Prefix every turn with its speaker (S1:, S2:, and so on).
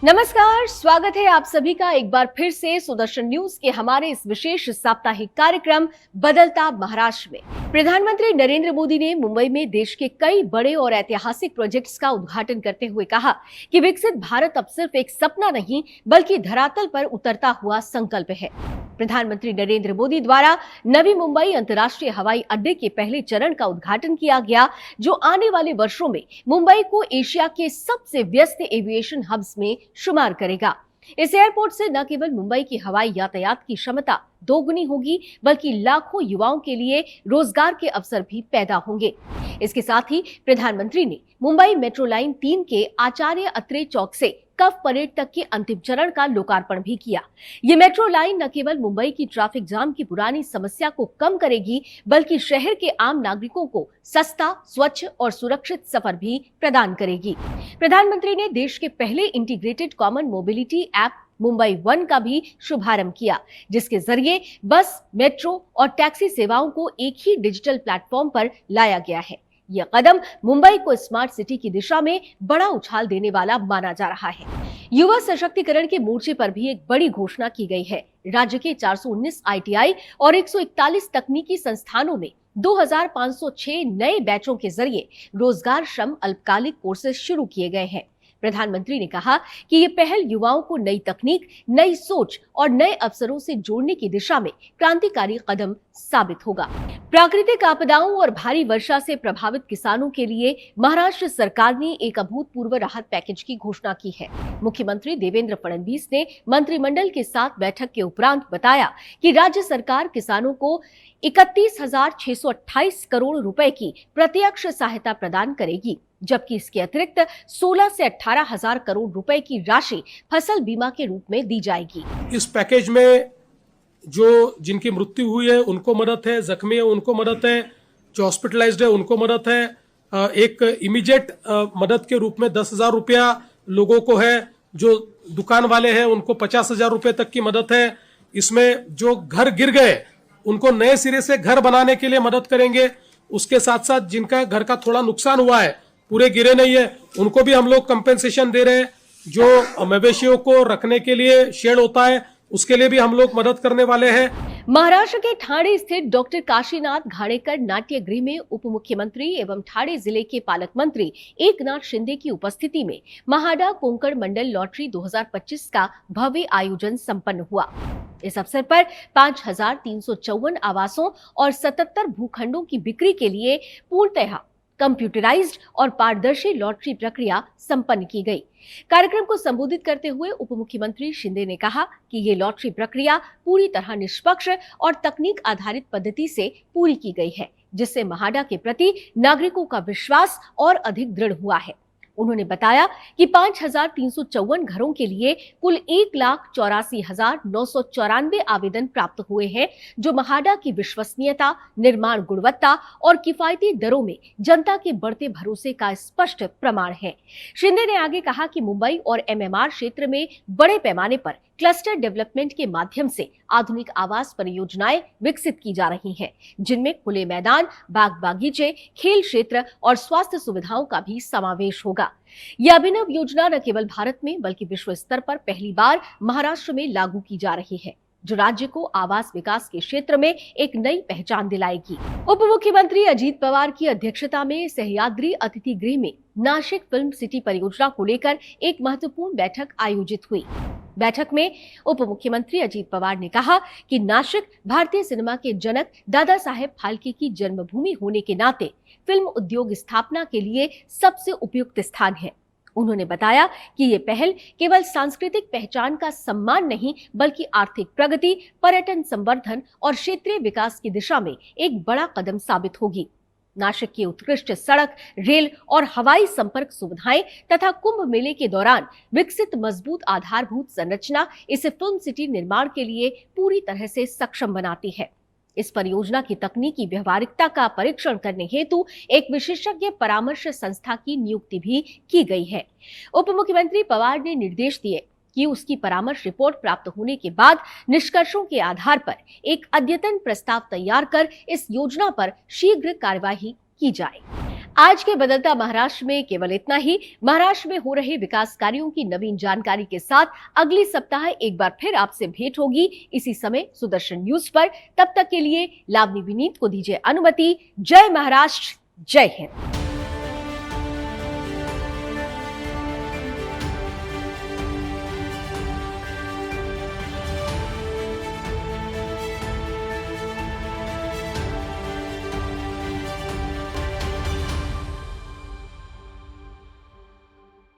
S1: नमस्कार, स्वागत है आप सभी का एक बार फिर से सुदर्शन न्यूज के हमारे इस विशेष साप्ताहिक कार्यक्रम बदलता महाराष्ट्र में। प्रधानमंत्री नरेंद्र मोदी ने मुंबई में देश के कई बड़े और ऐतिहासिक प्रोजेक्ट्स का उद्घाटन करते हुए कहा कि विकसित भारत अब सिर्फ एक सपना नहीं बल्कि धरातल पर उतरता हुआ संकल्प है। प्रधानमंत्री नरेंद्र मोदी द्वारा नवी मुंबई अंतर्राष्ट्रीय हवाई अड्डे के पहले चरण का उद्घाटन किया गया, जो आने वाले वर्षों में मुंबई को एशिया के सबसे व्यस्त एविएशन हब्स में शुमार करेगा। इस एयरपोर्ट से न केवल मुंबई की हवाई यातायात की क्षमता दोगुनी होगी बल्कि लाखों युवाओं के लिए रोजगार के अवसर भी पैदा होंगे। इसके साथ ही प्रधानमंत्री ने मुंबई मेट्रो लाइन 3 के आचार्य अत्रे चौक से कफ परेड तक के अंतिम चरण का लोकार्पण भी किया। ये मेट्रो लाइन न केवल मुंबई की ट्रैफिक जाम की पुरानी समस्या को कम करेगी बल्कि शहर के आम नागरिकों को सस्ता, स्वच्छ और सुरक्षित सफर भी प्रदान करेगी। प्रधानमंत्री ने देश के पहले integrated common mobility app Mumbai one का भी शुभारंभ किया, जिसके जरिए बस, मेट्रो और टैक्सी सेवाओं को एक ही डिजिटल प्लेटफॉर्म पर लाया गया है। यह कदम मुंबई को स्मार्ट सिटी की दिशा में बड़ा उछाल देने वाला माना जा रहा है। युवा सशक्तिकरण के मोर्चे पर भी एक बड़ी घोषणा की गई है। राज्य के 419 आईटीआई और 141 तकनीकी संस्थानों में 2506 नए बैचों के जरिए रोजगार श्रम अल्पकालिक कोर्सेज शुरू किए गए हैं। प्रधानमंत्री ने कहा कि ये पहल युवाओं को नई तकनीक, नई सोच और नए अवसरों से जोड़ने की दिशा में क्रांतिकारी कदम साबित होगा। प्राकृतिक आपदाओं और भारी वर्षा से प्रभावित किसानों के लिए महाराष्ट्र सरकार ने एक अभूतपूर्व राहत पैकेज की घोषणा की है। मुख्यमंत्री देवेंद्र फडणवीस ने मंत्रिमंडल के साथ बैठक के उपरांत बताया कि राज्य सरकार किसानों को 31,628 करोड़ रुपए की प्रत्यक्ष सहायता प्रदान करेगी, जबकि इसके अतिरिक्त 16 से 18,000 करोड़ रुपए की राशि फसल बीमा के रूप में दी जाएगी।
S2: इस पैकेज में जो जिनकी मृत्यु हुई है उनको मदद है, जख्मी है उनको मदद है, जो हॉस्पिटलाइज्ड है उनको मदद है, एक इमीडिएट मदद के रूप में 10,000 रुपया लोगों को है, जो दुकान वाले हैं उनको 50,000 रुपए तक की मदद है। इसमें जो घर गिर गए उनको नए सिरे से घर बनाने के लिए मदद करेंगे। उसके साथ साथ जिनका घर का थोड़ा नुकसान हुआ है, पूरे गिरे नहीं है, उनको भी हम लोग कंपेंसेशन दे रहे हैं। जो मवेशियों को रखने के लिए शेड होता है उसके लिए भी हम लोग मदद करने वाले हैं।
S1: महाराष्ट्र के ठाणे स्थित डॉक्टर काशीनाथ घाणेकर नाट्य गृह में उप मुख्यमंत्री एवं ठाणे जिले के पालक मंत्री एकनाथ शिंदे की उपस्थिति में महाडा कोंकण मंडल लॉटरी 2025 का भव्य आयोजन संपन्न हुआ। इस अवसर पर 5,354 आवासों और 77 भूखंडों की बिक्री के लिए पूर्णतः कंप्यूटराइज्ड और पारदर्शी लॉटरी प्रक्रिया संपन्न की गई। कार्यक्रम को संबोधित करते हुए उप मुख्यमंत्री शिंदे ने कहा कि ये लॉटरी प्रक्रिया पूरी तरह निष्पक्ष और तकनीक आधारित पद्धति से पूरी की गई है, जिससे महाडा के प्रति नागरिकों का विश्वास और अधिक दृढ़ हुआ है। उन्होंने बताया कि 5,354 घरों के लिए कुल 1,84,994 आवेदन प्राप्त हुए हैं, जो महाडा की विश्वसनीयता, निर्माण गुणवत्ता और किफायती दरों में जनता के बढ़ते भरोसे का स्पष्ट प्रमाण है। शिंदे ने आगे कहा कि मुंबई और एमएमआर क्षेत्र में बड़े पैमाने पर क्लस्टर डेवलपमेंट के माध्यम से आधुनिक आवास परियोजनाएं विकसित की जा रही हैं, जिनमें खुले मैदान, बाग बागीचे, खेल क्षेत्र और स्वास्थ्य सुविधाओं का भी समावेश होगा। यह अभिनव योजना न केवल भारत में बल्कि विश्व स्तर पर पहली बार महाराष्ट्र में लागू की जा रही है, जो राज्य को आवास विकास के क्षेत्र में एक नई पहचान दिलाएगी। उप मुख्यमंत्री अजीत पवार की अध्यक्षता में सह्याद्री अतिथि गृह में नासिक फिल्म सिटी परियोजना को लेकर एक महत्वपूर्ण बैठक आयोजित हुई। बैठक में उप मुख्यमंत्री अजीत पवार ने कहा कि नासिक भारतीय सिनेमा के जनक दादा साहेब फाल्के की जन्मभूमि होने के नाते फिल्म उद्योग स्थापना के लिए सबसे उपयुक्त स्थान है। उन्होंने बताया कि ये पहल केवल सांस्कृतिक पहचान का सम्मान नहीं बल्कि आर्थिक प्रगति, पर्यटन संवर्धन और क्षेत्रीय विकास की दिशा में एक बड़ा कदम साबित होगी। नासिक की उत्कृष्ट सड़क, रेल और हवाई संपर्क सुविधाएं तथा कुंभ मेले के दौरान विकसित मजबूत आधारभूत संरचना इसे फिल्म सिटी निर्माण के लिए पूरी तरह से सक्षम बनाती है। इस परियोजना की तकनीकी व्यवहारिकता का परीक्षण करने हेतु एक विशेषज्ञ परामर्श संस्था की नियुक्ति भी की गई है। उप मुख्यमंत्री पवार ने निर्देश दिए कि उसकी परामर्श रिपोर्ट प्राप्त होने के बाद निष्कर्षों के आधार पर एक अद्यतन प्रस्ताव तैयार कर इस योजना पर शीघ्र कार्यवाही की जाए। आज के बदलता महाराष्ट्र में केवल इतना ही। महाराष्ट्र में हो रहे विकास कार्यों की नवीन जानकारी के साथ अगली सप्ताह एक बार फिर आपसे भेंट होगी इसी समय सुदर्शन न्यूज पर। तब तक के लिए लावनी विनीत को दीजिए अनुमति। जय महाराष्ट्र, जय हिंद।